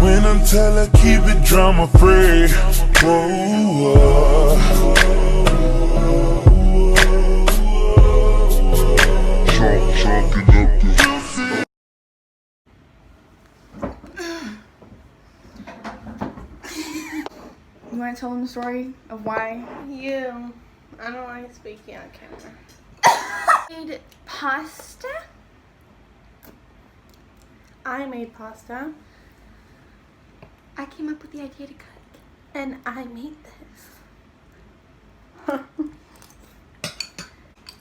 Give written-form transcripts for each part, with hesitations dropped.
When I'm tell her keep it drama free. Whoa, You want to tell them the story of why? You. I don't like speaking on camera. Made pasta? I made pasta. I came up with the idea to cook. And I made this.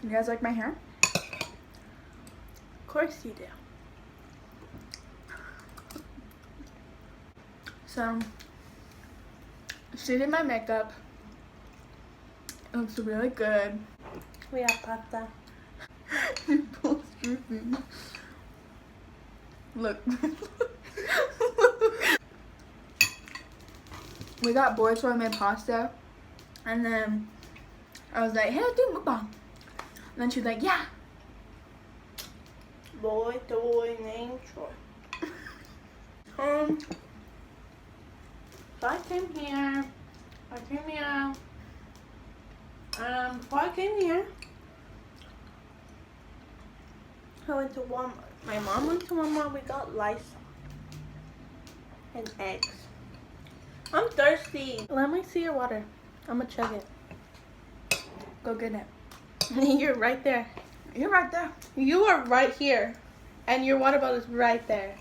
You guys like my hair? Of course you do. So, she did my makeup. It looks really good. We have pasta. You're both drooping. Look. We got bored, so I made pasta. And then I was like, hey, let's do mukbang. And then she was like, yeah. Boy, toy, name, Troy. So I came here. Before I came here, I went to Walmart. My mom went to Walmart. We got Lysol and eggs. I'm thirsty. Let me see your water. I'm gonna chug it. Go get it. You're right there. You're right there. You are right here. And your water bottle is right there.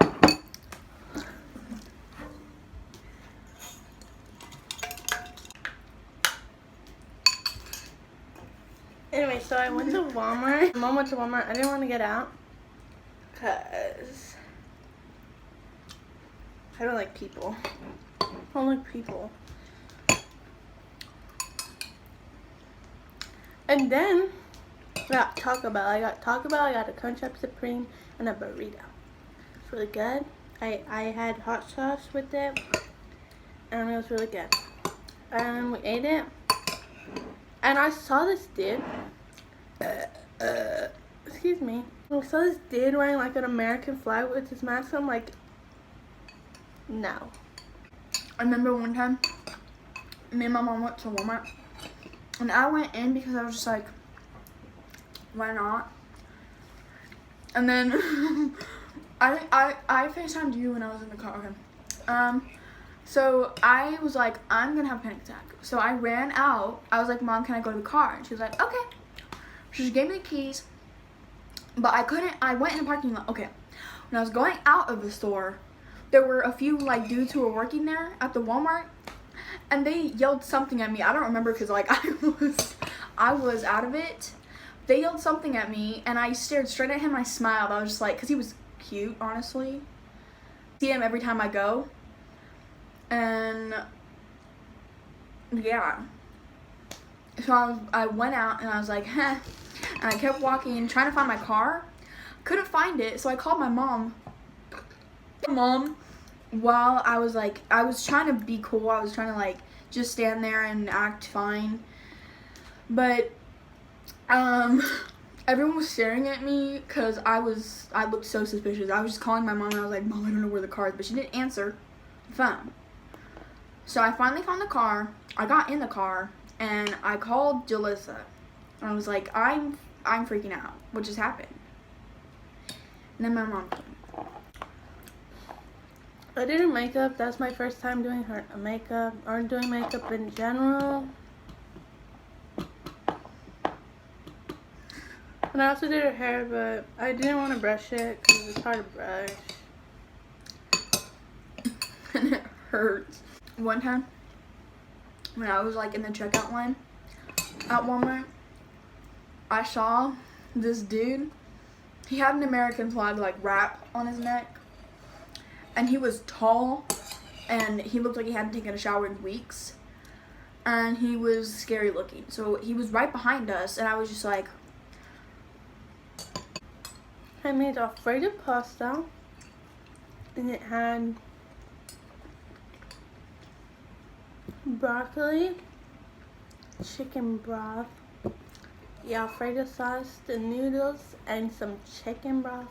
Anyway, so I went to Walmart. Mom went to Walmart. I didn't want to get out because I don't like people. I don't like people. And then I got Taco Bell. I got a Crunchwrap Supreme, and a burrito. It's really good. I had hot sauce with it, and it was really good. And we ate it. And I saw this dude. Excuse me. I saw this dude wearing like an American flag with his mask. I'm like, no. I remember one time, me and my mom went to Walmart. And I went in because I was just like, why not? And then I FaceTimed you when I was in the car. Okay. So I was like, I'm gonna have a panic attack. So I ran out. I was like, Mom, can I go to the car? And she was like, okay. She just gave me the keys. But I couldn't. I went in the parking lot. Okay. When I was going out of the store, there were a few like dudes who were working there at the Walmart. And they yelled something at me. I don't remember because like I was out of it. They yelled something at me and I stared straight at him. I smiled. I was just like, because he was cute, honestly. I see him every time I go. And yeah. So I went out and I was like, heh. And I kept walking, trying to find my car. Couldn't find it. So I called my mom. While I was like, I was trying to be cool. I was trying to like just stand there and act fine. But everyone was staring at me because I looked so suspicious. I was just calling my mom and I was like, Mom, I don't know where the car is. But she didn't answer the phone. So I finally found the car. I got in the car and I called Jalissa. And I was like, I'm freaking out. What just happened? And then my mom came. I did her makeup. That's my first time doing her makeup or doing makeup in general. And I also did her hair, but I didn't want to brush it because it's hard to brush. And it hurts. One time, when I was like in the checkout line at Walmart, I saw this dude. He had an American flag like wrap on his neck. And he was tall, and he looked like he hadn't taken a shower in weeks. And he was scary looking. So he was right behind us, and I was just like... I made Alfredo pasta, and it had broccoli, chicken broth, the Alfredo sauce, the noodles, and some chicken broth.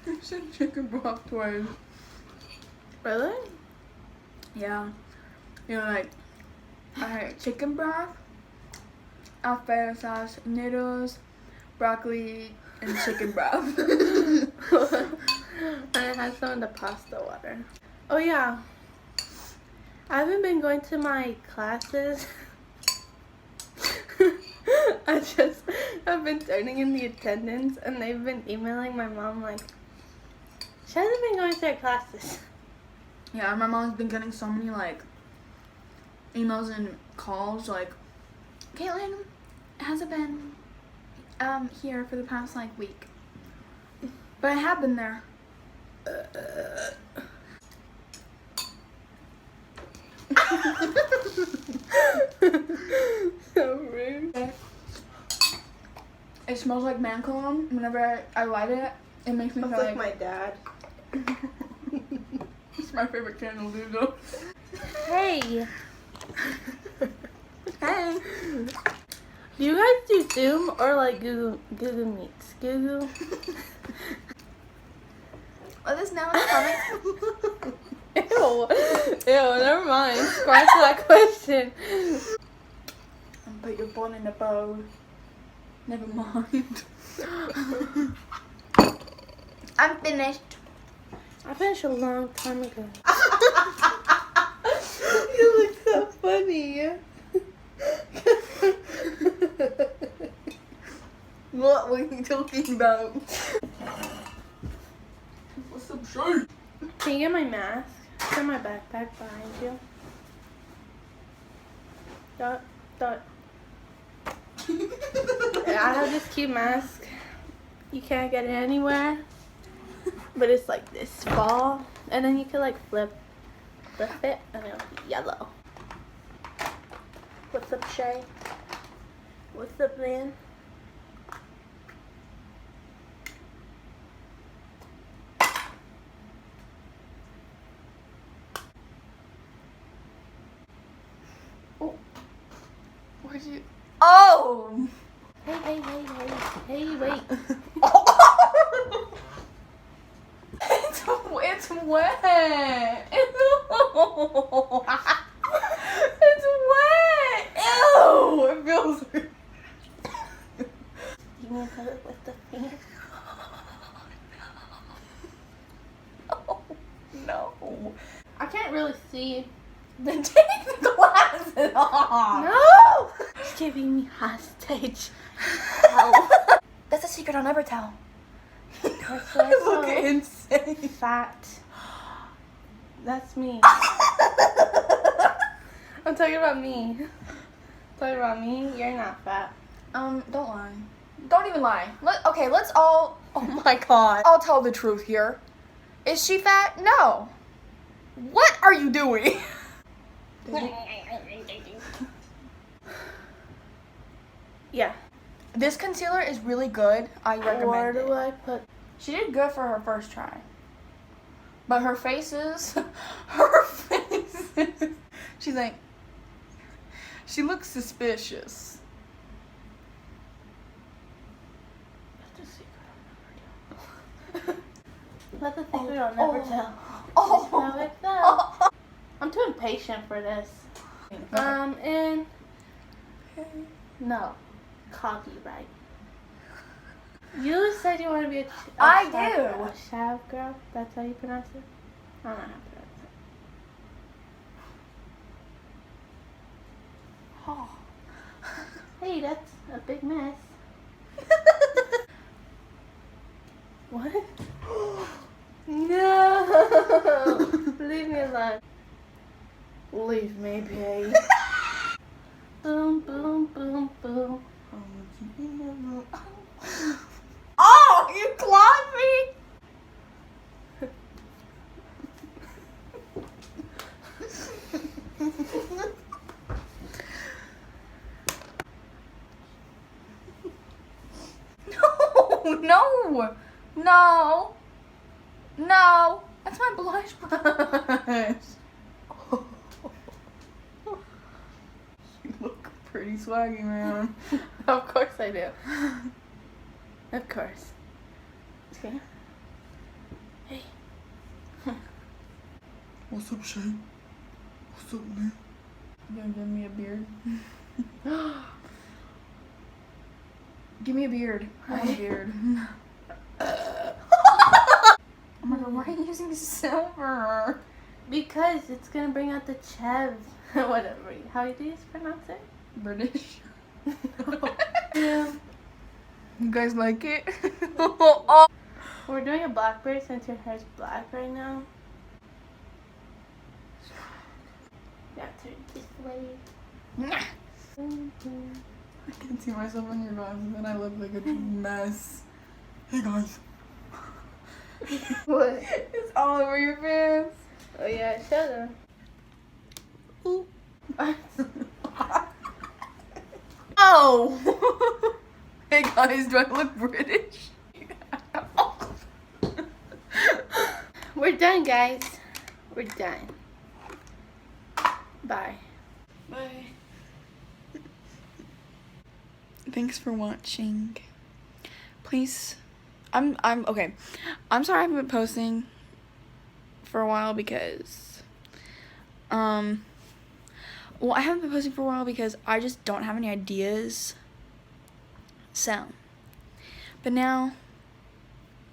I said chicken broth twice. Really? Yeah. You know, like, I had chicken broth, Alfredo sauce, noodles, broccoli, and chicken broth. And I had some of the pasta water. Oh yeah. I haven't been going to my classes. I've been turning in the attendance and they've been emailing my mom like, she hasn't been going to her classes. Yeah, my mom's been getting so many, like, emails and calls, like, Caitlin hasn't been, here for the past, like, week. But I have been there. So rude. It smells like man cologne. Whenever I light it, it makes me feel Sounds like my dad. It's my favorite candle, dude. Though. Hey. Hey. Do you guys do Zoom or like Google Meets? Google? Let us know in the comments. Ew, never mind. Scratch that question. And put your bun in a bow. Never mind. I'm finished. I finished a long time ago. You look so funny. What were you talking about? What's up, shirt? Can you get my mask? It's in my backpack behind you. Dot. Yeah, I have this cute mask. You can't get it anywhere. But it's like this ball. And then you can like flip it and it'll be yellow. What's up, Shay? What's up, man? Where'd you? Oh! Hey, wait. It's wet. Ew. It's wet. Ew. It feels. You want to put it with the finger? Oh, no. I can't really see. Then take the glasses off. No! She's giving me hostage. Help. That's a secret I'll never tell. That's why I look so insane. fat. That's me. I'm talking about me. Talking about me. You're not fat. Don't lie. Don't even lie. Let's all. Oh my god. I'll tell the truth here. Is she fat? No. What are you doing? Yeah. This concealer is really good. I recommend Where it. do I put? She did good for her first try. But her faces, she's like, she looks suspicious. That's a secret I'll never tell. That's a secret I'll never tell. Oh. How it felt. I'm too impatient for this. And no, copyright. You said you want to be a I shav- do. A shav girl? That's how you pronounce it? I don't know how to pronounce it. Oh. Hey, that's a big mess. What? No! Leave me alone. Leave me be. Boom, boom, boom, boom. Oh, you clawed me! No, that's my blush brush. You look pretty swaggy, man. Of course I do. Of course. See? What's up, Shane? What's up, man? You gonna give me a beard? Give me a beard. I want a beard. Oh my god, why are you using silver? Because it's gonna bring out the chev. Whatever. How do you pronounce it? British. Yeah. You guys like it? We're doing a black braid since your hair's black right now. Yeah, turn this way. I can see myself in your glasses and I look like a mess. Hey guys. What? It's all over your pants. Oh yeah, show them. Oh! Hey guys, do I look British? We're done, guys. We're done. Bye. Bye. Thanks for watching. Please, I'm okay. I'm sorry I haven't been posting for a while because, well, I haven't been posting for a while because I just don't have any ideas. So, but now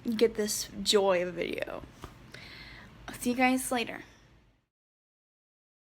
you get this joy of a video. I'll see you guys later.